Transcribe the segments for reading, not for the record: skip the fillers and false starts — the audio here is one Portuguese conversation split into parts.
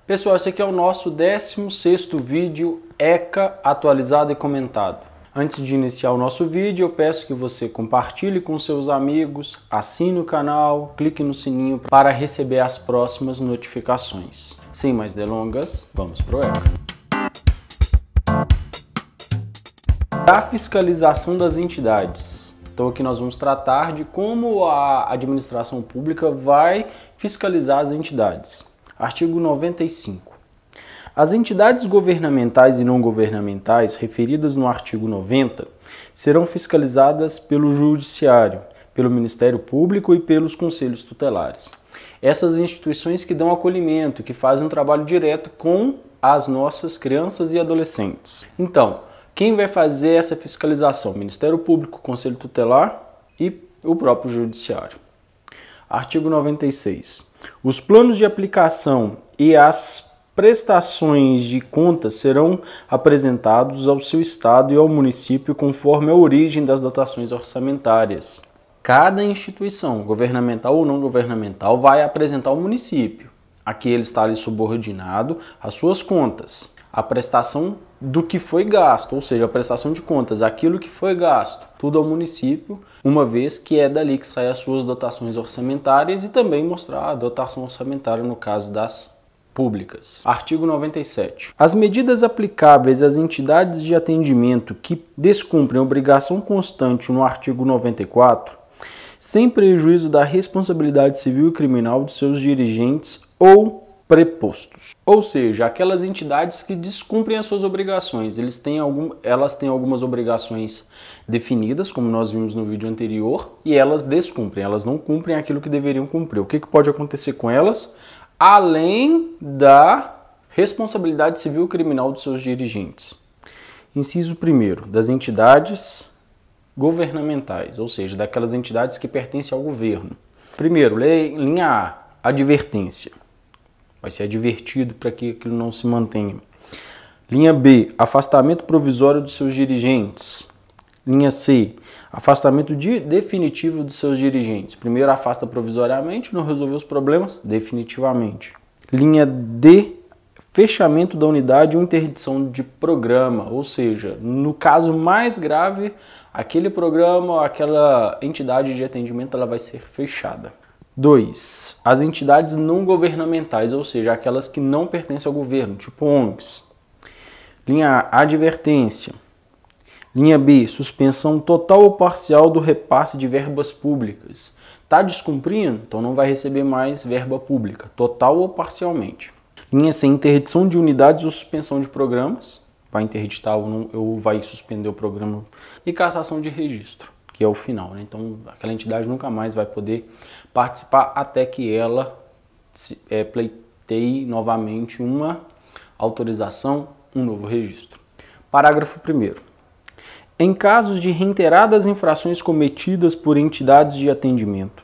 Pessoal, esse aqui é o nosso 16º vídeo ECA atualizado e comentado. Antes de iniciar o nosso vídeo, eu peço que você compartilhe com seus amigos, assine o canal, clique no sininho para receber as próximas notificações. Sem mais delongas, vamos pro ECA. A fiscalização das entidades. Então aqui nós vamos tratar de como a administração pública vai fiscalizar as entidades. Artigo 95. As entidades governamentais e não governamentais referidas no artigo 90 serão fiscalizadas pelo Judiciário, pelo Ministério Público e pelos Conselhos Tutelares. Essas instituições que dão acolhimento, que fazem um trabalho direto com as nossas crianças e adolescentes. Então, quem vai fazer essa fiscalização? Ministério Público, Conselho Tutelar e o próprio Judiciário. Artigo 96. Os planos de aplicação e as prestações de contas serão apresentados ao seu estado e ao município conforme a origem das dotações orçamentárias. Cada instituição, governamental ou não governamental, vai apresentar ao município. Aqui ele está ali subordinado às suas contas. A prestação do que foi gasto, ou seja, a prestação de contas, aquilo que foi gasto, tudo ao município, uma vez que é dali que saem as suas dotações orçamentárias e também mostrar a dotação orçamentária no caso das públicas. Artigo 97. As medidas aplicáveis às entidades de atendimento que descumprem a obrigação constante no artigo 94, sem prejuízo da responsabilidade civil e criminal de seus dirigentes ou prepostos. Ou seja, aquelas entidades que descumprem as suas obrigações, elas têm algumas obrigações definidas, como nós vimos no vídeo anterior, e elas descumprem, elas não cumprem aquilo que deveriam cumprir. O que pode acontecer com elas? Além da responsabilidade civil e criminal dos seus dirigentes. Inciso 1º, das entidades governamentais, ou seja, daquelas entidades que pertencem ao governo. Primeiro, linha A, advertência. Vai ser advertido para que aquilo não se mantenha. Linha B, afastamento provisório dos seus dirigentes. Linha C, afastamento definitivo dos seus dirigentes. Primeiro afasta provisoriamente, não resolveu os problemas, definitivamente. Linha D, fechamento da unidade ou interdição de programa. Ou seja, no caso mais grave, aquele programa, aquela entidade de atendimento, ela vai ser fechada. 2. As entidades não governamentais, ou seja, aquelas que não pertencem ao governo, tipo ONGs. Linha A, advertência. Linha B, suspensão total ou parcial do repasse de verbas públicas. Está descumprindo? Então não vai receber mais verba pública, total ou parcialmente. Linha C, interdição de unidades ou suspensão de programas. Vai interditar ou vai suspender o programa. E cassação de registro, que é o final, né? Então aquela entidade nunca mais vai poder participar até que ela pleiteie novamente uma autorização, um novo registro. Parágrafo 1º. Em casos de reiteradas infrações cometidas por entidades de atendimento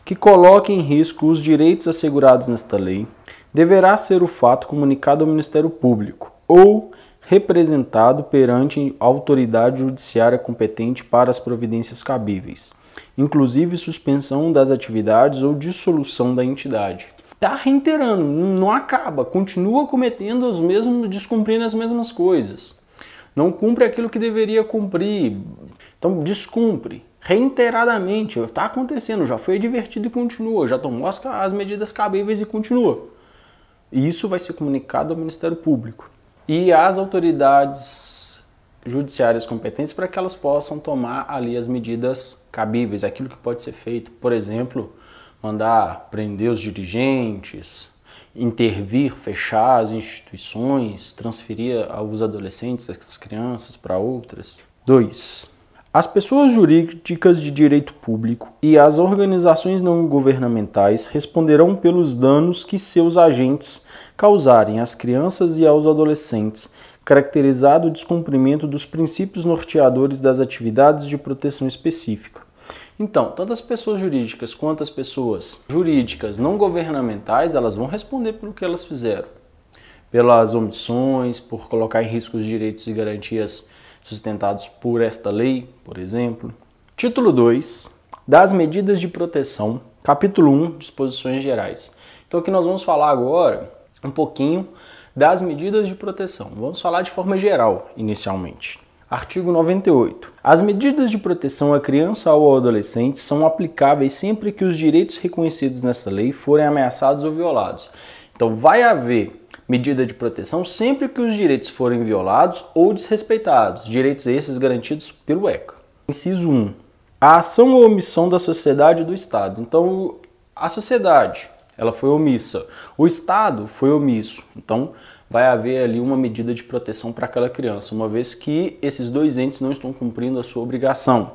que coloquem em risco os direitos assegurados nesta lei, deverá ser o fato comunicado ao Ministério Público ou representado perante a autoridade judiciária competente para as providências cabíveis, inclusive suspensão das atividades ou dissolução da entidade. Está reiterando, não acaba, continua cometendo os mesmos, descumprindo as mesmas coisas. Não cumpre aquilo que deveria cumprir, então descumpre reiteradamente, está acontecendo, já foi advertido e continua, já tomou as medidas cabíveis e continua. E isso vai ser comunicado ao Ministério Público e às autoridades judiciárias competentes para que elas possam tomar ali as medidas cabíveis, aquilo que pode ser feito, por exemplo, mandar prender os dirigentes, intervir, fechar as instituições, transferir os adolescentes, as crianças para outras. 2. As pessoas jurídicas de direito público e as organizações não governamentais responderão pelos danos que seus agentes causarem às crianças e aos adolescentes, caracterizado o descumprimento dos princípios norteadores das atividades de proteção específica. Então, tanto as pessoas jurídicas quanto as pessoas jurídicas não governamentais, elas vão responder pelo que elas fizeram. Pelas omissões, por colocar em risco os direitos e garantias sustentados por esta lei, por exemplo. Título 2, das medidas de proteção, capítulo 1, disposições gerais. Então, o que nós vamos falar agora um pouquinho das medidas de proteção. Vamos falar de forma geral, inicialmente. Artigo 98. As medidas de proteção à criança ou ao adolescente são aplicáveis sempre que os direitos reconhecidos nesta lei forem ameaçados ou violados. Então, vai haver medida de proteção sempre que os direitos forem violados ou desrespeitados, direitos esses garantidos pelo ECA. Inciso 1. A ação ou omissão da sociedade ou do Estado. Então, a sociedade, ela foi omissa, o Estado foi omisso. Então, vai haver ali uma medida de proteção para aquela criança, uma vez que esses dois entes não estão cumprindo a sua obrigação.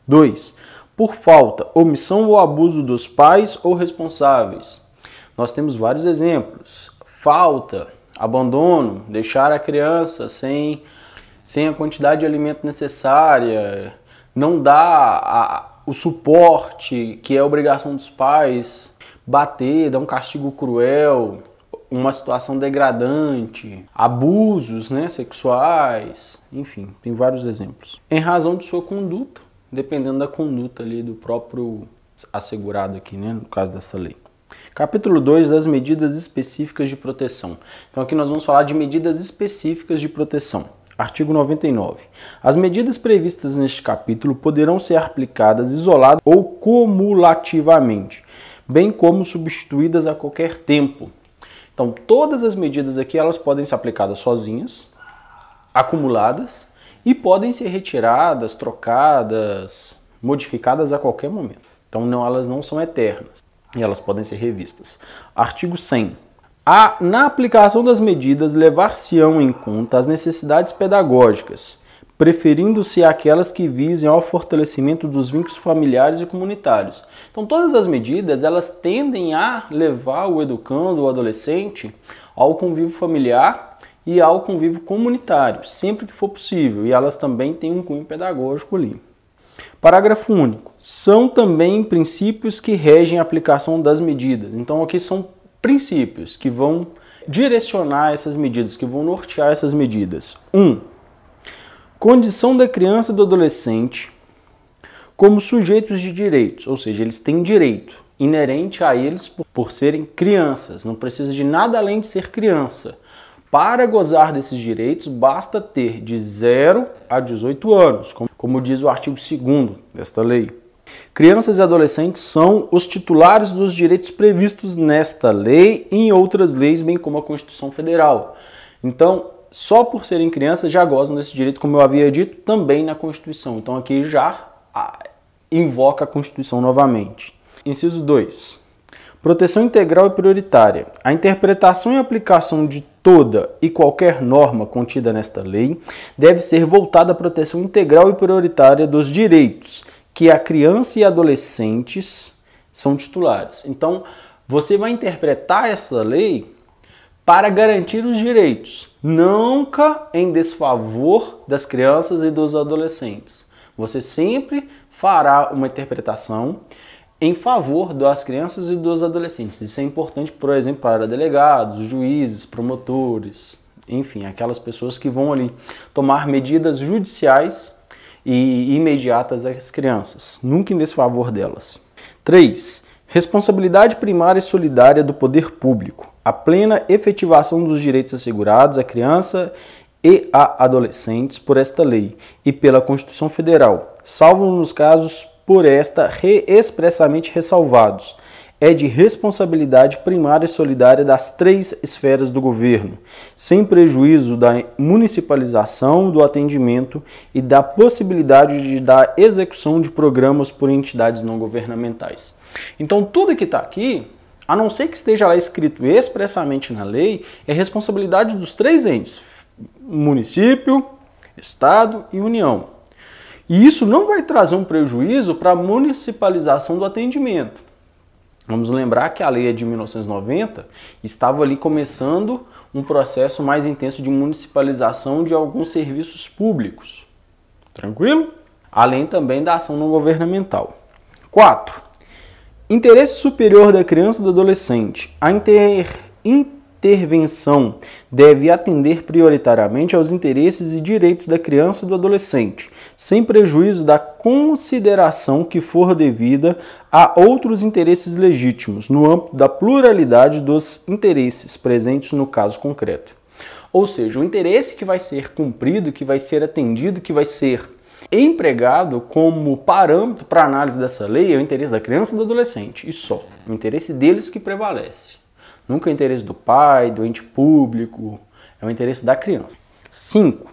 2. Por falta, omissão ou abuso dos pais ou responsáveis. Nós temos vários exemplos. Falta, abandono, deixar a criança sem a quantidade de alimento necessária, não dar o suporte que é obrigação dos pais, bater, dar um castigo cruel, uma situação degradante, abusos, sexuais, enfim, tem vários exemplos. Em razão de sua conduta, dependendo da conduta ali do próprio assegurado aqui, no caso dessa lei. Capítulo 2 das medidas específicas de proteção. Então aqui nós vamos falar de medidas específicas de proteção. Artigo 99. As medidas previstas neste capítulo poderão ser aplicadas isoladas ou cumulativamente, bem como substituídas a qualquer tempo. Então, todas as medidas aqui elas podem ser aplicadas sozinhas, acumuladas e podem ser retiradas, trocadas, modificadas a qualquer momento. Então, elas não são eternas e elas podem ser revistas. Artigo 100. Na aplicação das medidas, levar-se-ão em conta as necessidades pedagógicas, preferindo-se aquelas que visem ao fortalecimento dos vínculos familiares e comunitários. Então, todas as medidas, elas tendem a levar o educando, o adolescente, ao convívio familiar e ao convívio comunitário, sempre que for possível, e elas também têm um cunho pedagógico ali. Parágrafo único. São também princípios que regem a aplicação das medidas. Então, aqui são princípios que vão direcionar essas medidas, que vão nortear essas medidas. 1. Condição da criança e do adolescente como sujeitos de direitos, ou seja, eles têm direito inerente a eles por serem crianças, não precisa de nada além de ser criança. Para gozar desses direitos, basta ter de 0 a 18 anos, como diz o artigo 2º desta lei. Crianças e adolescentes são os titulares dos direitos previstos nesta lei e em outras leis, bem como a Constituição Federal. Então, só por serem crianças já gozam desse direito, como eu havia dito, também na Constituição. Então aqui já invoca a Constituição novamente. Inciso 2. Proteção integral e prioritária. A interpretação e aplicação de toda e qualquer norma contida nesta lei deve ser voltada à proteção integral e prioritária dos direitos que a criança e adolescentes são titulares. Então, você vai interpretar essa lei para garantir os direitos, nunca em desfavor das crianças e dos adolescentes. Você sempre fará uma interpretação em favor das crianças e dos adolescentes. Isso é importante, por exemplo, para delegados, juízes, promotores, enfim, aquelas pessoas que vão ali tomar medidas judiciais e imediatas às crianças, nunca em desfavor delas. 3. Responsabilidade primária e solidária do poder público. A plena efetivação dos direitos assegurados à criança e a adolescentes por esta lei e pela Constituição Federal, salvo nos casos por esta expressamente ressalvados, é de responsabilidade primária e solidária das 3 esferas do governo, sem prejuízo da municipalização do atendimento e da possibilidade da execução de programas por entidades não governamentais. Então, tudo que está aqui, a não ser que esteja lá escrito expressamente na lei, é responsabilidade dos 3 entes, município, Estado e União. E isso não vai trazer um prejuízo para a municipalização do atendimento. Vamos lembrar que a lei é de 1990, estava ali começando um processo mais intenso de municipalização de alguns serviços públicos. Tranquilo? Além também da ação não governamental. 4. Interesse superior da criança e do adolescente. A intervenção deve atender prioritariamente aos interesses e direitos da criança e do adolescente, sem prejuízo da consideração que for devida a outros interesses legítimos, no âmbito da pluralidade dos interesses presentes no caso concreto. Ou seja, o interesse que vai ser cumprido, que vai ser atendido, que vai ser empregado como parâmetro para análise dessa lei é o interesse da criança e do adolescente, e só. O interesse deles que prevalece. Nunca é o interesse do pai, do ente público, é o interesse da criança. 5.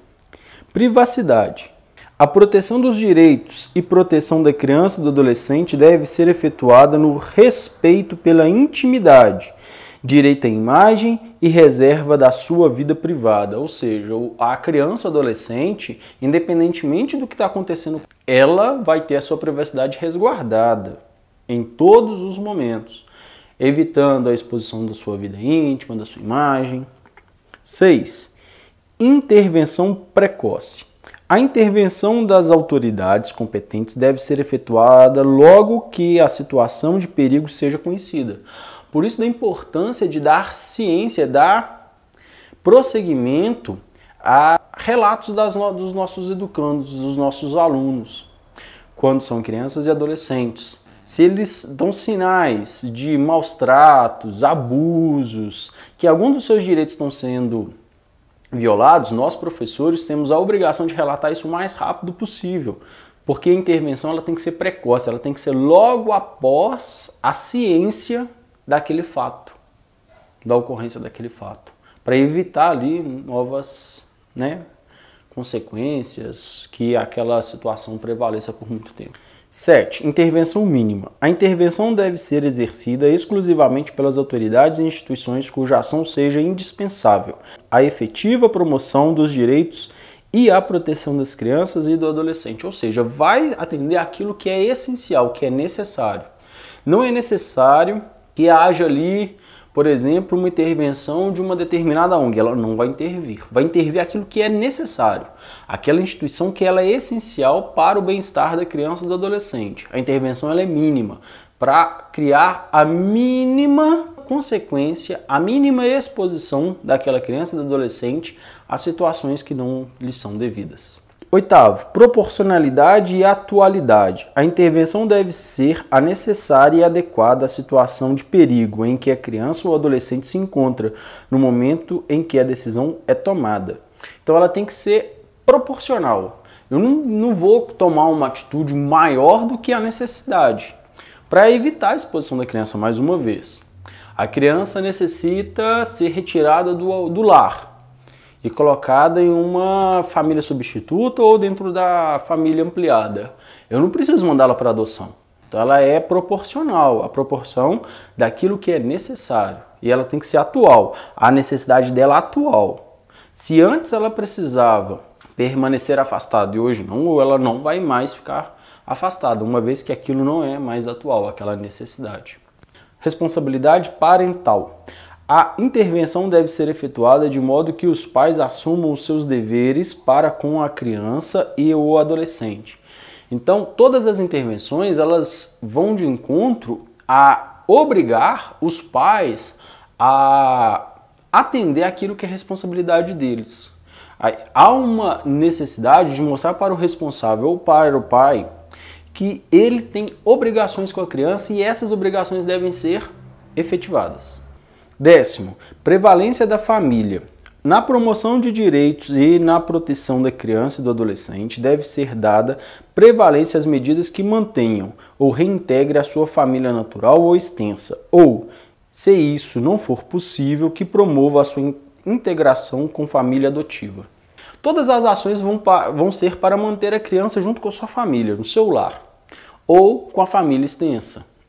Privacidade. A proteção dos direitos e proteção da criança e do adolescente deve ser efetuada no respeito pela intimidade, direito à imagem e reserva da sua vida privada. Ou seja, a criança ou adolescente, independentemente do que está acontecendo, ela vai ter a sua privacidade resguardada em todos os momentos, evitando a exposição da sua vida íntima, da sua imagem. 6. Intervenção precoce. A intervenção das autoridades competentes deve ser efetuada logo que a situação de perigo seja conhecida. Por isso da importância de dar ciência, dar prosseguimento a relatos dos nossos educandos, dos nossos alunos, quando são crianças e adolescentes. Se eles dão sinais de maus tratos, abusos, que alguns dos seus direitos estão sendo violados, nós professores temos a obrigação de relatar isso o mais rápido possível, porque a intervenção ela tem que ser precoce, ela tem que ser logo após a ciência daquele fato, da ocorrência daquele fato, para evitar ali novas consequências, que aquela situação prevaleça por muito tempo. 7. Intervenção mínima. A intervenção deve ser exercida exclusivamente pelas autoridades e instituições cuja ação seja indispensável à efetiva promoção dos direitos e à proteção das crianças e do adolescente. Ou seja, vai atender aquilo que é essencial, que é necessário. Não é necessário que haja ali, por exemplo, uma intervenção de uma determinada ONG, ela não vai intervir. Vai intervir aquilo que é necessário, aquela instituição que ela é essencial para o bem-estar da criança e do adolescente. A intervenção ela é mínima, para criar a mínima consequência, a mínima exposição daquela criança e do adolescente a situações que não lhes são devidas. 8. Proporcionalidade e atualidade. A intervenção deve ser a necessária e adequada à situação de perigo em que a criança ou adolescente se encontra no momento em que a decisão é tomada. Então ela tem que ser proporcional. Eu não vou tomar uma atitude maior do que a necessidade para evitar a exposição da criança mais uma vez. A criança necessita ser retirada do lar e colocada em uma família substituta ou dentro da família ampliada. Eu não preciso mandá-la para adoção. Então ela é proporcional, a proporção daquilo que é necessário. E ela tem que ser atual, a necessidade dela atual. Se antes ela precisava permanecer afastada e hoje não, ou ela não vai mais ficar afastada, uma vez que aquilo não é mais atual, aquela necessidade. Responsabilidade parental. A intervenção deve ser efetuada de modo que os pais assumam os seus deveres para com a criança e o adolescente. Então, todas as intervenções elas vão de encontro a obrigar os pais a atender aquilo que é responsabilidade deles. Há uma necessidade de mostrar para o responsável ou para o pai que ele tem obrigações com a criança e essas obrigações devem ser efetivadas. 10. Prevalência da família. Na promoção de direitos e na proteção da criança e do adolescente deve ser dada prevalência às medidas que mantenham ou reintegrem a sua família natural ou extensa, ou, se isso não for possível, que promova a sua integração com família adotiva. Todas as ações vão ser para manter a criança junto com a sua família, no seu lar, ou com a família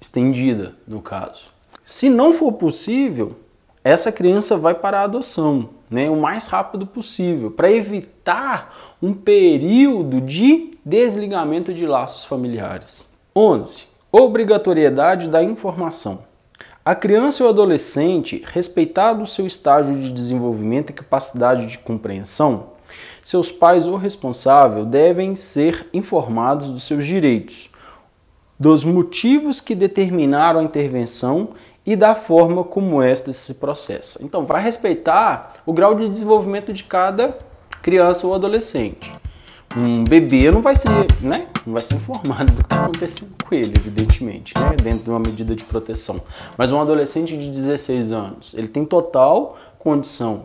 estendida, no caso. Se não for possível, essa criança vai para a adoção, o mais rápido possível, para evitar um período de desligamento de laços familiares. 11. Obrigatoriedade da informação. A criança e o adolescente, respeitado o seu estágio de desenvolvimento e capacidade de compreensão, seus pais ou responsável devem ser informados dos seus direitos, dos motivos que determinaram a intervenção e da forma como esta se processa. Então, vai respeitar o grau de desenvolvimento de cada criança ou adolescente. Um bebê não vai ser, não vai ser informado do que está acontecendo com ele, evidentemente, dentro de uma medida de proteção. Mas um adolescente de 16 anos, ele tem total condição,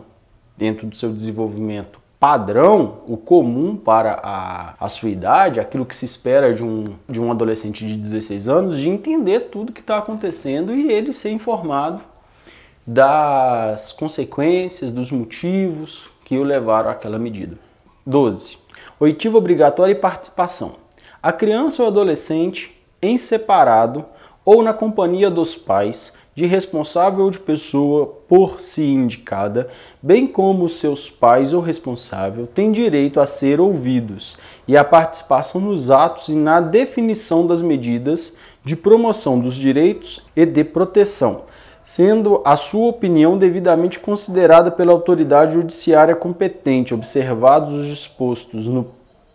dentro do seu desenvolvimento padrão, o comum para a sua idade, aquilo que se espera de um adolescente de 16 anos, de entender tudo que está acontecendo e ele ser informado das consequências, dos motivos que o levaram àquela medida. 12. Oitiva obrigatória e participação. A criança ou adolescente, em separado ou na companhia dos pais, de responsável ou de pessoa por si indicada, bem como seus pais ou responsável, têm direito a ser ouvidos e a participação nos atos e na definição das medidas de promoção dos direitos e de proteção, sendo a sua opinião devidamente considerada pela autoridade judiciária competente, observados os dispostos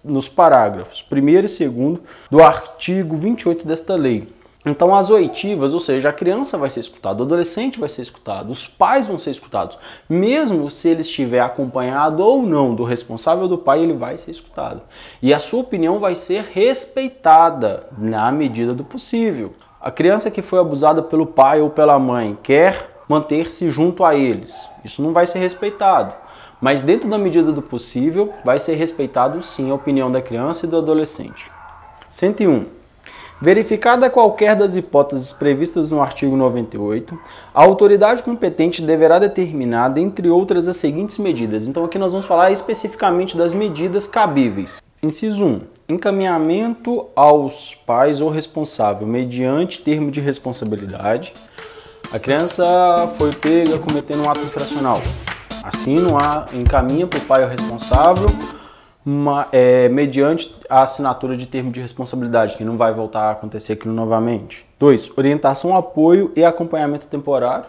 nos parágrafos 1º e 2º do artigo 28 desta lei. Então as oitivas, ou seja, a criança vai ser escutada, o adolescente vai ser escutado, os pais vão ser escutados. Mesmo se ele estiver acompanhado ou não do responsável do pai, ele vai ser escutado. E a sua opinião vai ser respeitada na medida do possível. A criança que foi abusada pelo pai ou pela mãe quer manter-se junto a eles. Isso não vai ser respeitado. Mas dentro da medida do possível, vai ser respeitado sim a opinião da criança e do adolescente. 101. Verificada qualquer das hipóteses previstas no artigo 98, a autoridade competente deverá determinar, dentre outras, as seguintes medidas. Então aqui nós vamos falar especificamente das medidas cabíveis. Inciso 1. Encaminhamento aos pais ou responsável mediante termo de responsabilidade. A criança foi pega cometendo um ato infracional. Assim, encaminha para o pai ou responsável mediante a assinatura de termo de responsabilidade, que não vai voltar a acontecer aquilo novamente. 2. Orientação, apoio e acompanhamento temporário.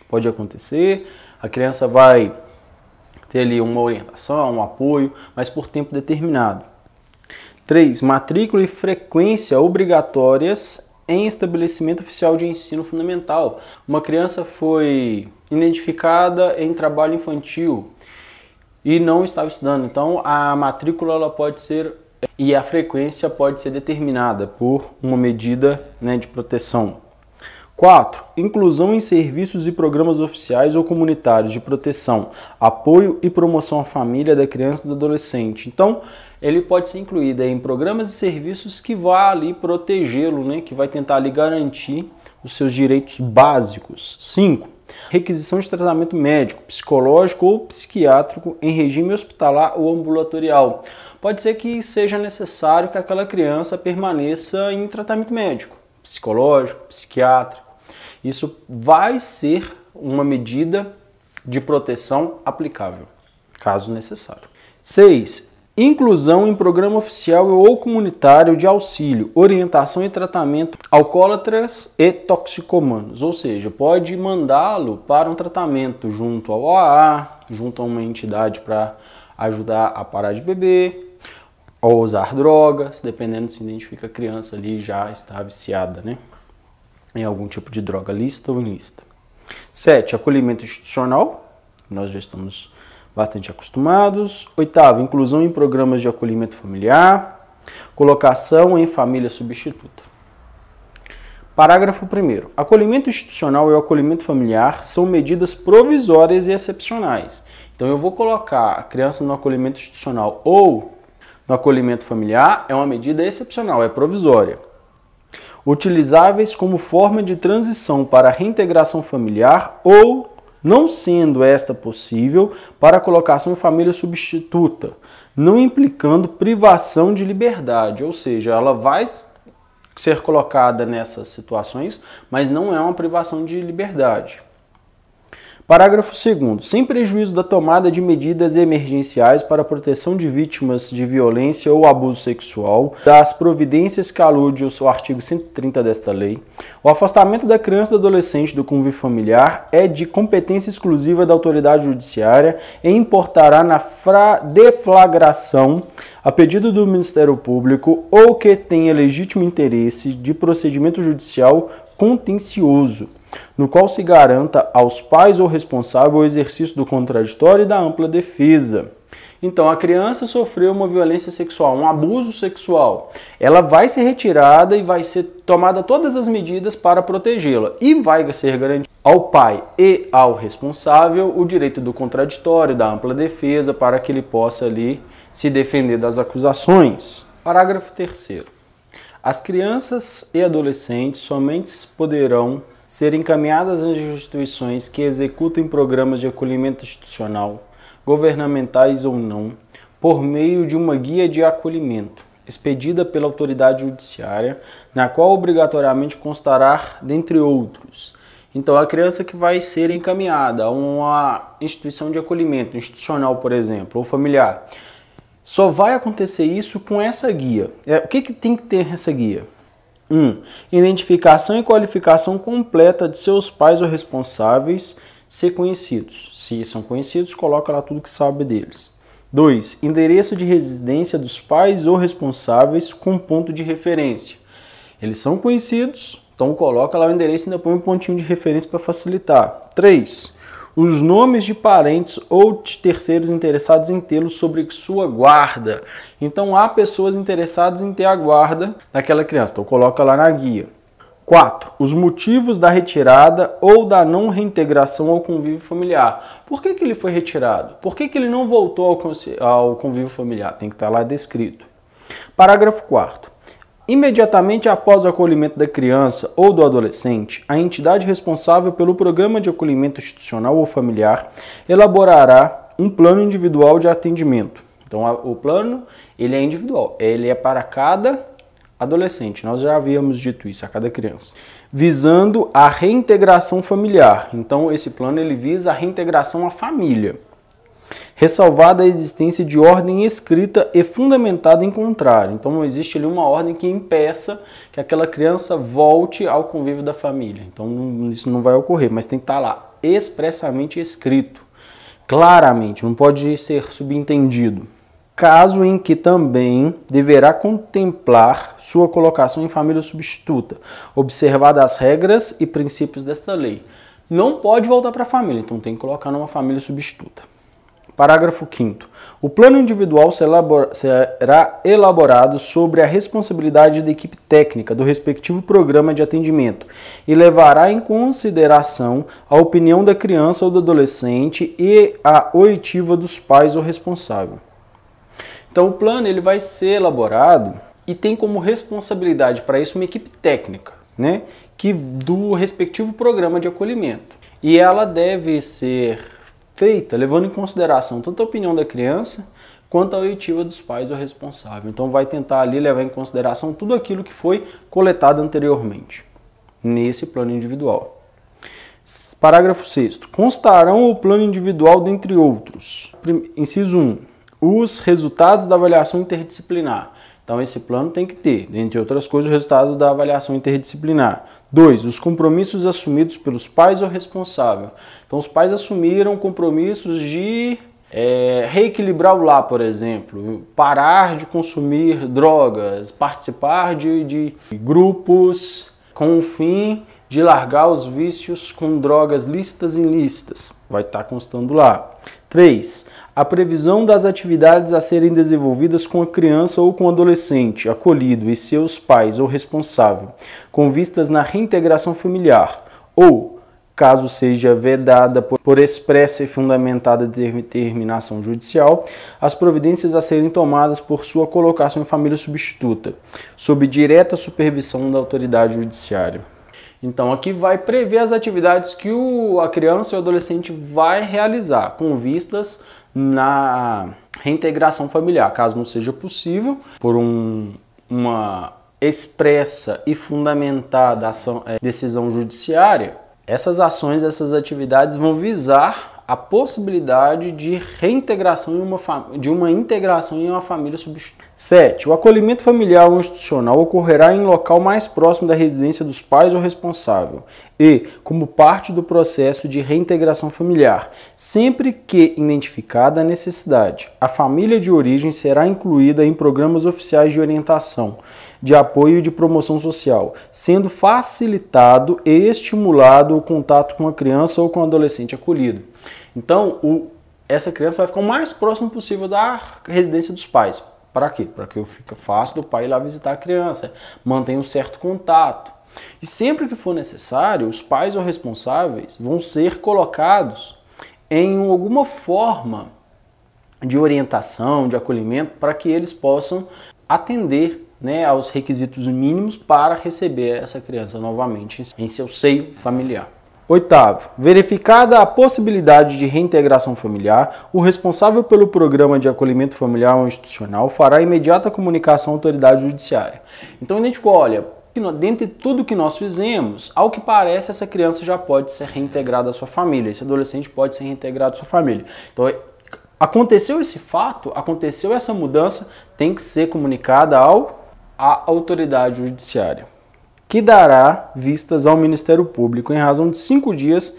Pode acontecer, a criança vai ter ali uma orientação, um apoio, mas por tempo determinado. 3. Matrícula e frequência obrigatórias em estabelecimento oficial de ensino fundamental. Uma criança foi identificada em trabalho infantil e não estava estudando, então a matrícula ela pode ser e a frequência pode ser determinada por uma medida de proteção. 4. Inclusão em serviços e programas oficiais ou comunitários de proteção, apoio e promoção à família da criança e do adolescente. Então, ele pode ser incluído em programas e serviços que vai ali protegê-lo, que vai tentar ali garantir os seus direitos básicos. 5. Requisição de tratamento médico, psicológico ou psiquiátrico em regime hospitalar ou ambulatorial. Pode ser que seja necessário que aquela criança permaneça em tratamento médico, psicológico, psiquiátrico. Isso vai ser uma medida de proteção aplicável, caso necessário. 6. Inclusão em programa oficial ou comunitário de auxílio, orientação e tratamento alcoólatras e toxicomanos, ou seja, pode mandá-lo para um tratamento junto ao OAA, junto a uma entidade para ajudar a parar de beber ou usar drogas, dependendo se identifica a criança ali já está viciada, em algum tipo de droga lícita ou ilícita. 7. Acolhimento institucional, nós já estamos bastante acostumados. 8. Inclusão em programas de acolhimento familiar, colocação em família substituta. Parágrafo 1º. Acolhimento institucional e o acolhimento familiar são medidas provisórias e excepcionais. Então eu vou colocar a criança no acolhimento institucional ou no acolhimento familiar, é uma medida excepcional, é provisória. Utilizáveis como forma de transição para a reintegração familiar ou, não sendo esta possível, para a colocação em família substituta, não implicando privação de liberdade, ou seja, ela vai ser colocada nessas situações, mas não é uma privação de liberdade. Parágrafo 2º. Sem prejuízo da tomada de medidas emergenciais para a proteção de vítimas de violência ou abuso sexual, das providências que alude ao artigo 130 desta lei, o afastamento da criança e do adolescente do convívio familiar é de competência exclusiva da autoridade judiciária e importará na deflagração, a pedido do Ministério Público ou que tenha legítimo interesse de procedimento judicial contencioso, no qual se garanta aos pais ou responsável o exercício do contraditório e da ampla defesa. Então, a criança sofreu uma violência sexual, um abuso sexual. Ela vai ser retirada e vai ser tomada todas as medidas para protegê-la. E vai ser garantido ao pai e ao responsável o direito do contraditório, da ampla defesa, para que ele possa ali se defender das acusações. Parágrafo 3º. As crianças e adolescentes somente poderão ser encaminhadas às instituições que executem programas de acolhimento institucional, governamentais ou não, por meio de uma guia de acolhimento, expedida pela autoridade judiciária, na qual obrigatoriamente constará, dentre outros. Então, a criança que vai ser encaminhada a uma instituição de acolhimento, institucional, por exemplo, ou familiar, só vai acontecer isso com essa guia. O que tem que ter essa guia? 1. Identificação e qualificação completa de seus pais ou responsáveis, ser conhecidos. Se são conhecidos, coloca lá tudo que sabe deles. 2. Endereço de residência dos pais ou responsáveis com ponto de referência. Eles são conhecidos, então coloca lá o endereço e ainda põe um pontinho de referência para facilitar. 3. Os nomes de parentes ou de terceiros interessados em tê-los sobre sua guarda. Então há pessoas interessadas em ter a guarda daquela criança, então coloca lá na guia. 4. Os motivos da retirada ou da não reintegração ao convívio familiar. Por que ele foi retirado? Por que ele não voltou ao convívio familiar? Tem que estar lá descrito. Parágrafo 4º. Imediatamente após o acolhimento da criança ou do adolescente, a entidade responsável pelo programa de acolhimento institucional ou familiar elaborará um plano individual de atendimento. Então, o plano ele é individual, ele é para cada adolescente, nós já havíamos dito isso, a cada criança, visando a reintegração familiar. Então, esse plano ele visa a reintegração à família, ressalvada a existência de ordem escrita e fundamentada em contrário. Então, não existe ali uma ordem que impeça que aquela criança volte ao convívio da família. Então, isso não vai ocorrer, mas tem que estar lá expressamente escrito, claramente, não pode ser subentendido. Caso em que também deverá contemplar sua colocação em família substituta, observadas as regras e princípios desta lei. Não pode voltar para a família, então tem que colocar numa família substituta. Parágrafo 5º. O plano individual será elaborado sobre a responsabilidade da equipe técnica do respectivo programa de atendimento e levará em consideração a opinião da criança ou do adolescente e a oitiva dos pais ou responsável. Então, o plano ele vai ser elaborado e tem como responsabilidade para isso uma equipe técnica, né, do respectivo programa de acolhimento. E ela deve ser feita levando em consideração tanto a opinião da criança quanto a oitiva dos pais ou responsável. Então, vai tentar ali levar em consideração tudo aquilo que foi coletado anteriormente nesse plano individual. Parágrafo 6º. Constarão o plano individual dentre outros. Inciso 1. Os resultados da avaliação interdisciplinar. Então, esse plano tem que ter, dentre outras coisas, o resultado da avaliação interdisciplinar. 2. Os compromissos assumidos pelos pais ou responsável. Então, os pais assumiram compromissos de reequilibrar o lar, por exemplo, parar de consumir drogas, participar de grupos com o fim de largar os vícios com drogas lícitas e ilícitas. Vai estar constando lá. 3. A previsão das atividades a serem desenvolvidas com a criança ou com o adolescente acolhido e seus pais ou responsável, com vistas na reintegração familiar, ou, caso seja vedada por expressa e fundamentada determinação judicial, as providências a serem tomadas por sua colocação em família substituta, sob direta supervisão da autoridade judiciária. Então, aqui vai prever as atividades que a criança e o adolescente vai realizar, com vistas na reintegração familiar. Caso não seja possível, por uma expressa e fundamentada decisão judiciária, essas ações, essas atividades vão visar a possibilidade de reintegração de uma integração em uma família substituta. 7. O acolhimento familiar ou institucional ocorrerá em local mais próximo da residência dos pais ou responsável e, como parte do processo de reintegração familiar, sempre que identificada a necessidade, a família de origem será incluída em programas oficiais de orientação, de apoio e de promoção social, sendo facilitado e estimulado o contato com a criança ou com o adolescente acolhido. Então, essa criança vai ficar o mais próximo possível da residência dos pais. Para quê? Para que fique fácil do pai ir lá visitar a criança, mantenha um certo contato. E sempre que for necessário, os pais ou responsáveis vão ser colocados em alguma forma de orientação, de acolhimento, para que eles possam atender, né, aos requisitos mínimos para receber essa criança novamente em seu seio familiar. Oitavo, verificada a possibilidade de reintegração familiar, o responsável pelo programa de acolhimento familiar ou institucional fará imediata comunicação à autoridade judiciária. Então identificou, olha, dentre tudo que nós fizemos, ao que parece essa criança já pode ser reintegrada à sua família, esse adolescente pode ser reintegrado à sua família. Então aconteceu esse fato, aconteceu essa mudança, tem que ser comunicada à autoridade judiciária, que dará vistas ao Ministério Público em razão de 5 dias,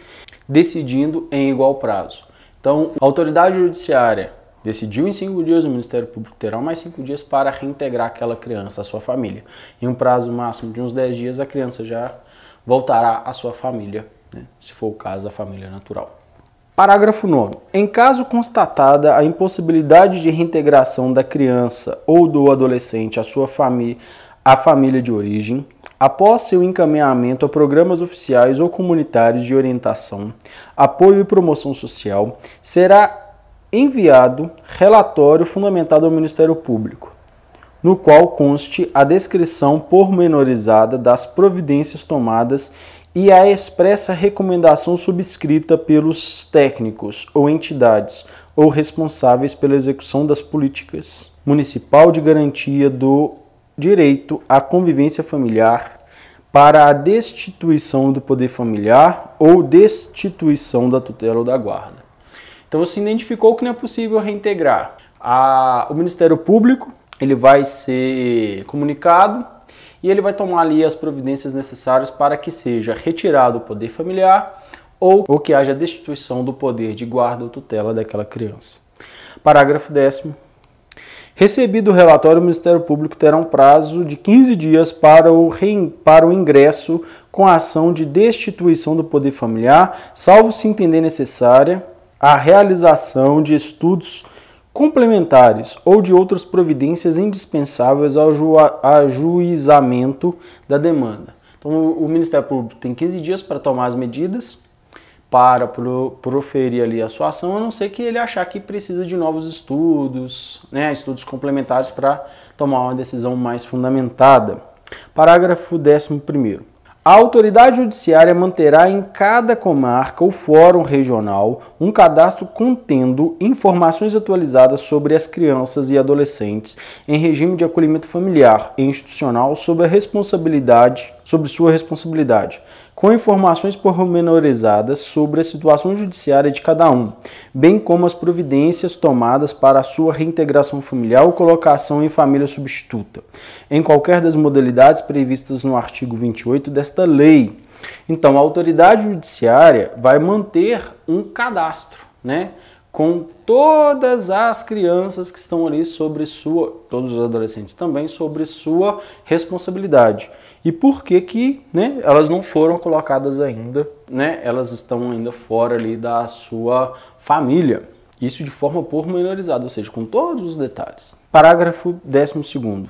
decidindo em igual prazo. Então, a autoridade judiciária decidiu em 5 dias, o Ministério Público terá mais 5 dias para reintegrar aquela criança à sua família. Em um prazo máximo de uns 10 dias, a criança já voltará à sua família, né? Se for o caso, a família natural. Parágrafo 9. Em caso constatada a impossibilidade de reintegração da criança ou do adolescente à sua família, à família de origem, após seu encaminhamento a programas oficiais ou comunitários de orientação, apoio e promoção social, será enviado relatório fundamentado ao Ministério Público, no qual conste a descrição pormenorizada das providências tomadas e a expressa recomendação subscrita pelos técnicos ou entidades ou responsáveis pela execução das políticas municipal de garantia do direito à convivência familiar para a destituição do poder familiar ou destituição da tutela ou da guarda. Então, se identificou que não é possível reintegrar. O Ministério Público ele vai ser comunicado e ele vai tomar ali as providências necessárias para que seja retirado o poder familiar ou que haja destituição do poder de guarda ou tutela daquela criança. Parágrafo 10º. Recebido o relatório, o Ministério Público terá um prazo de 15 dias para o ingresso com a ação de destituição do poder familiar, salvo se entender necessária a realização de estudos complementares ou de outras providências indispensáveis ao ajuizamento da demanda. Então, o Ministério Público tem 15 dias para tomar as medidas para proferir ali a sua ação, a não ser que ele achar que precisa de novos estudos, né, estudos complementares para tomar uma decisão mais fundamentada. Parágrafo 11º. A autoridade judiciária manterá em cada comarca ou fórum regional um cadastro contendo informações atualizadas sobre as crianças e adolescentes em regime de acolhimento familiar e institucional sobre sua responsabilidade, com informações pormenorizadas sobre a situação judiciária de cada um, bem como as providências tomadas para a sua reintegração familiar ou colocação em família substituta, em qualquer das modalidades previstas no artigo 28 desta lei. Então, a autoridade judiciária vai manter um cadastro, né, com todas as crianças que estão ali todos os adolescentes também, sobre sua responsabilidade. E por que né, elas não foram colocadas ainda, né, elas estão ainda fora ali da sua família. Isso de forma pormenorizada, ou seja, com todos os detalhes. Parágrafo 12º.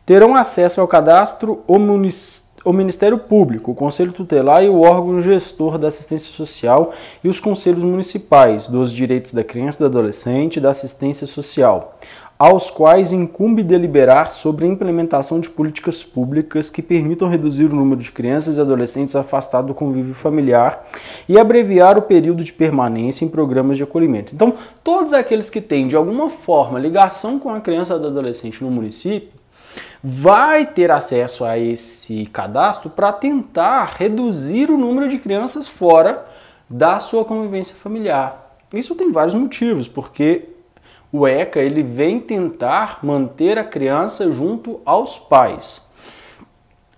Terão acesso ao cadastro o Ministério Público, o Conselho Tutelar e o órgão gestor da assistência social e os conselhos municipais dos direitos da criança e do adolescente e da assistência social, aos quais incumbe deliberar sobre a implementação de políticas públicas que permitam reduzir o número de crianças e adolescentes afastados do convívio familiar e abreviar o período de permanência em programas de acolhimento. Então, todos aqueles que têm, de alguma forma, ligação com a criança ou adolescente no município, vai ter acesso a esse cadastro para tentar reduzir o número de crianças fora da sua convivência familiar. Isso tem vários motivos, porque o ECA ele vem tentar manter a criança junto aos pais.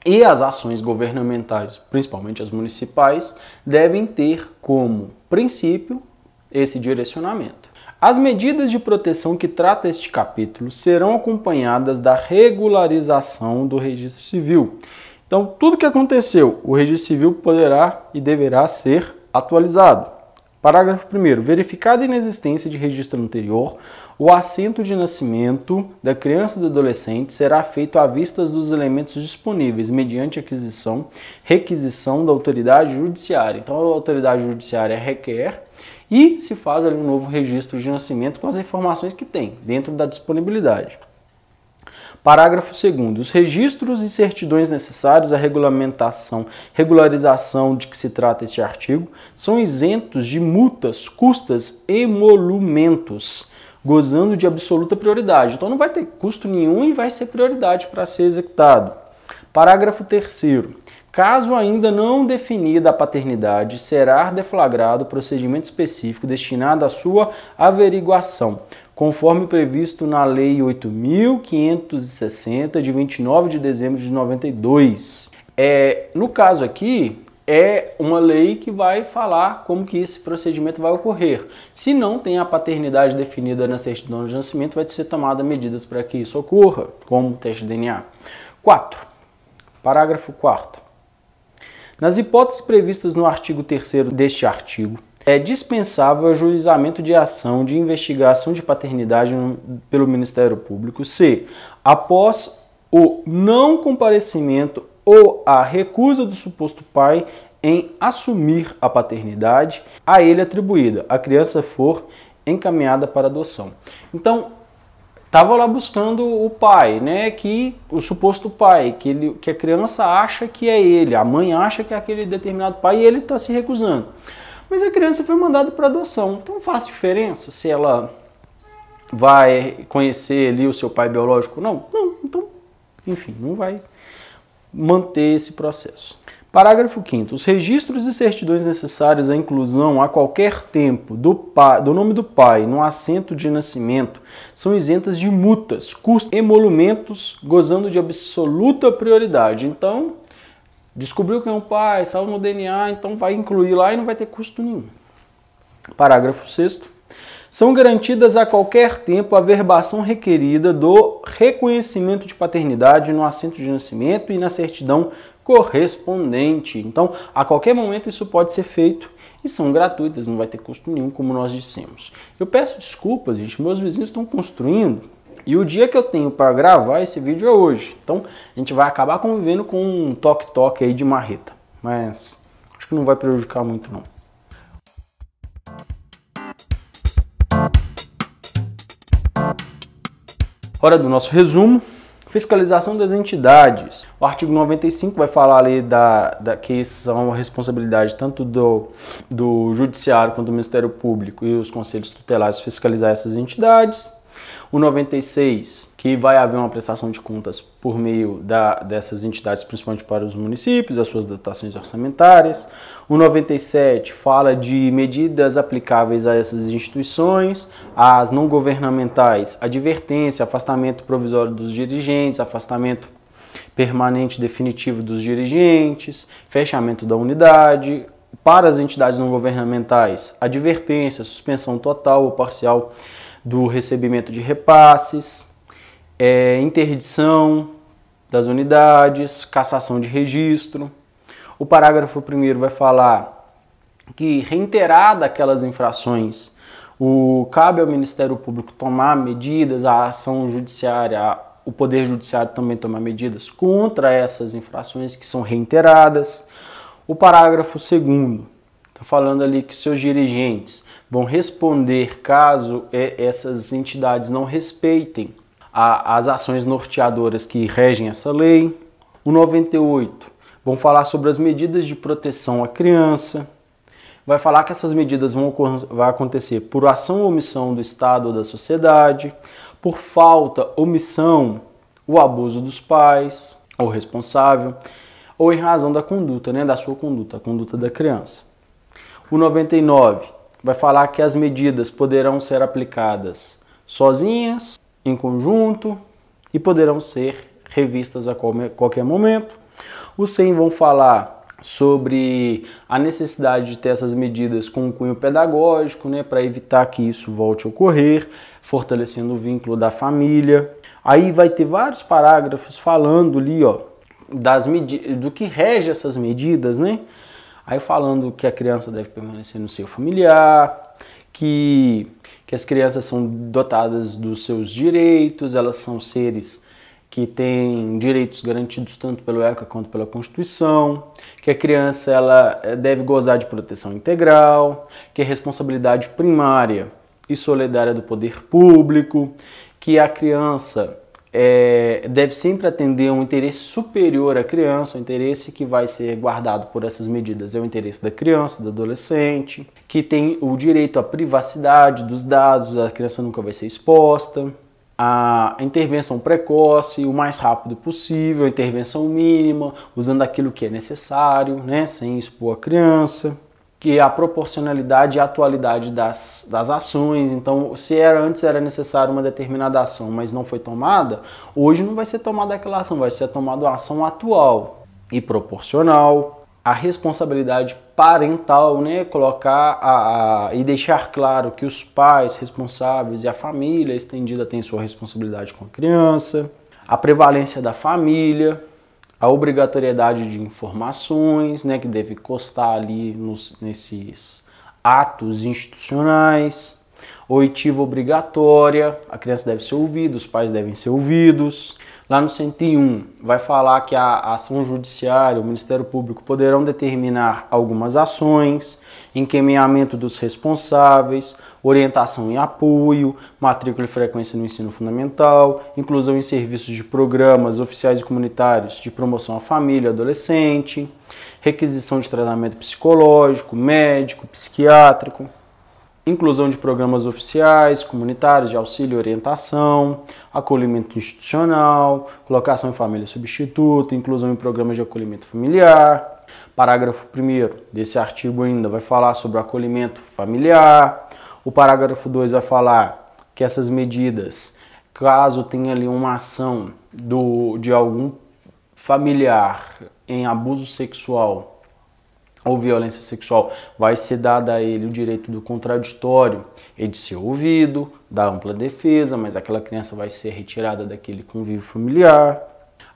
E as ações governamentais, principalmente as municipais, devem ter como princípio esse direcionamento. As medidas de proteção que trata este capítulo serão acompanhadas da regularização do registro civil. Então, tudo que aconteceu, o registro civil poderá e deverá ser atualizado. Parágrafo 1º. Verificada a inexistência de registro anterior, o assento de nascimento da criança e do adolescente será feito à vista dos elementos disponíveis, mediante requisição da autoridade judiciária. Então, a autoridade judiciária requer e se faz ali um novo registro de nascimento com as informações que tem, dentro da disponibilidade. Parágrafo 2º. Os registros e certidões necessários à regularização de que se trata este artigo são isentos de multas, custas e emolumentos, gozando de absoluta prioridade. Então não vai ter custo nenhum e vai ser prioridade para ser executado. Parágrafo 3º. Caso ainda não definida a paternidade, será deflagrado procedimento específico destinado à sua averiguação, conforme previsto na Lei 8.560, de 29 de dezembro de 92. No caso aqui, é uma lei que vai falar como que esse procedimento vai ocorrer. Se não tem a paternidade definida na certidão de nascimento, vai ser tomada medidas para que isso ocorra, como o teste de DNA. 4. Parágrafo 4º. Nas hipóteses previstas no artigo 3º deste artigo, é dispensável o ajuizamento de ação de investigação de paternidade pelo Ministério Público se, após o não comparecimento ou a recusa do suposto pai em assumir a paternidade a ele atribuída, a criança for encaminhada para adoção. Então, estava lá buscando o pai, né, o suposto pai, que a criança acha que é ele, a mãe acha que é aquele determinado pai e ele está se recusando. Mas a criança foi mandada para adoção, então faz diferença se ela vai conhecer ali o seu pai biológico ou não? Não, então, enfim, não vai manter esse processo. Parágrafo 5º. Os registros e certidões necessários à inclusão a qualquer tempo do nome do pai no assento de nascimento são isentas de multas, custos e emolumentos, gozando de absoluta prioridade. Então, descobriu quem é o pai, saiu no DNA, então vai incluir lá e não vai ter custo nenhum. Parágrafo 6º. São garantidas a qualquer tempo a verbação requerida do reconhecimento de paternidade no assento de nascimento e na certidão correspondente. Então, a qualquer momento isso pode ser feito e são gratuitas, não vai ter custo nenhum, como nós dissemos. Eu peço desculpas, gente, meus vizinhos estão construindo e o dia que eu tenho para gravar esse vídeo é hoje. Então, a gente vai acabar convivendo com um toque-toque aí de marreta, mas acho que não vai prejudicar muito não. Hora do nosso resumo. Fiscalização das entidades. O artigo 95 vai falar ali que são a responsabilidade tanto do Judiciário quanto do Ministério Público e os conselhos tutelares fiscalizar essas entidades. O 96, que vai haver uma prestação de contas por meio dessas entidades, principalmente para os municípios, as suas dotações orçamentárias. O 97 fala de medidas aplicáveis a essas instituições, as não governamentais, advertência, afastamento provisório dos dirigentes, afastamento permanente definitivo dos dirigentes, fechamento da unidade. Para as entidades não governamentais, advertência, suspensão total ou parcial do recebimento de repasses, interdição das unidades, cassação de registro. O parágrafo 1º vai falar que, reiterada aquelas infrações, cabe ao Ministério Público tomar medidas, a ação judiciária, o Poder Judiciário também tomar medidas contra essas infrações que são reiteradas. O parágrafo 2º está falando ali que seus dirigentes vão responder caso essas entidades não respeitem as ações norteadoras que regem essa lei. O 98 vão falar sobre as medidas de proteção à criança. Vai falar que essas medidas vão acontecer por ação ou omissão do Estado ou da sociedade, por falta, omissão, o abuso dos pais ou responsável, ou em razão da conduta, da sua conduta, a conduta da criança. O 99 vai falar que as medidas poderão ser aplicadas sozinhas, em conjunto e poderão ser revistas a qualquer momento. Os 100 vão falar sobre a necessidade de ter essas medidas com um cunho pedagógico, né, para evitar que isso volte a ocorrer, fortalecendo o vínculo da família. Aí vai ter vários parágrafos falando ali, ó, do que rege essas medidas, né? Aí falando que a criança deve permanecer no seio familiar, que as crianças são dotadas dos seus direitos, elas são seres que têm direitos garantidos tanto pelo ECA quanto pela Constituição, que a criança ela deve gozar de proteção integral, que é responsabilidade primária e solidária do poder público, que a criança deve sempre atender a um interesse superior à criança, um interesse que vai ser guardado por essas medidas é o interesse da criança, do adolescente, que tem o direito à privacidade dos dados, a criança nunca vai ser exposta, a intervenção precoce, o mais rápido possível, a intervenção mínima, usando aquilo que é necessário, né, sem expor a criança, que a proporcionalidade e a atualidade das ações. Então, se antes era necessário uma determinada ação, mas não foi tomada, hoje não vai ser tomada aquela ação, vai ser tomada a ação atual e proporcional. A responsabilidade parental, né, colocar e deixar claro que os pais responsáveis e a família estendida têm sua responsabilidade com a criança. A prevalência da família, a obrigatoriedade de informações, né, que deve constar ali nesses atos institucionais, oitiva obrigatória, a criança deve ser ouvida, os pais devem ser ouvidos. Lá no 101 vai falar que a ação judiciária, o Ministério Público poderão determinar algumas ações, encaminhamento dos responsáveis, orientação e apoio, matrícula e frequência no ensino fundamental, inclusão em serviços de programas oficiais e comunitários de promoção à família e adolescente, requisição de tratamento psicológico, médico, psiquiátrico, inclusão de programas oficiais, comunitários de auxílio e orientação, acolhimento institucional, colocação em família substituta, inclusão em programas de acolhimento familiar. Parágrafo 1º desse artigo ainda vai falar sobre o acolhimento familiar. O parágrafo 2 vai falar que essas medidas, caso tenha ali uma ação de algum familiar em abuso sexual ou violência sexual, vai ser dado a ele o direito do contraditório e de ser ouvido, da ampla defesa, mas aquela criança vai ser retirada daquele convívio familiar.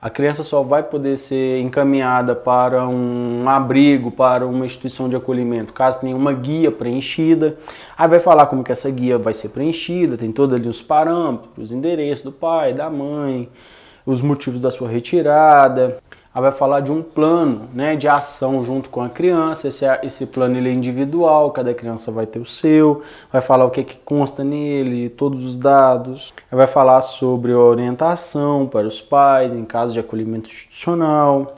A criança só vai poder ser encaminhada para um abrigo, para uma instituição de acolhimento, caso tenha uma guia preenchida. Aí vai falar como que essa guia vai ser preenchida, tem todos ali os parâmetros, os endereços do pai, da mãe, os motivos da sua retirada. Aí vai falar de um plano, né, de ação junto com a criança. Esse plano ele é individual, cada criança vai ter o seu. Vai falar o que consta nele, todos os dados. Aí vai falar sobre a orientação para os pais em caso de acolhimento institucional.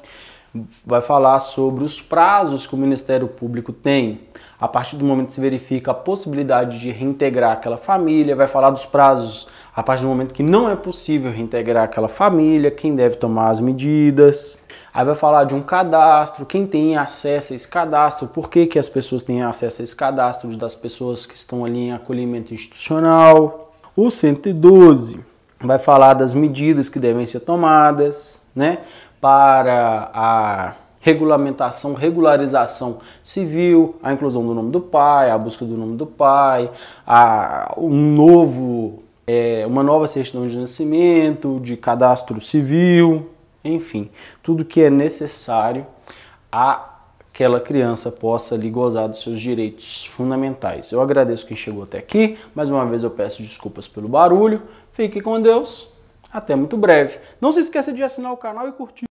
Vai falar sobre os prazos que o Ministério Público tem a partir do momento que se verifica a possibilidade de reintegrar aquela família. Vai falar dos prazos a partir do momento que não é possível reintegrar aquela família, quem deve tomar as medidas. Aí vai falar de um cadastro, quem tem acesso a esse cadastro, por que as pessoas têm acesso a esse cadastro das pessoas que estão ali em acolhimento institucional. O 112 vai falar das medidas que devem ser tomadas, né, para a regularização civil, a inclusão do nome do pai, a busca do nome do pai, uma nova certidão de nascimento, de cadastro civil, enfim, tudo que é necessário aquela criança possa ali gozar dos seus direitos fundamentais. Eu agradeço quem chegou até aqui, mais uma vez eu peço desculpas pelo barulho, fique com Deus, até muito breve. Não se esqueça de assinar o canal e curtir.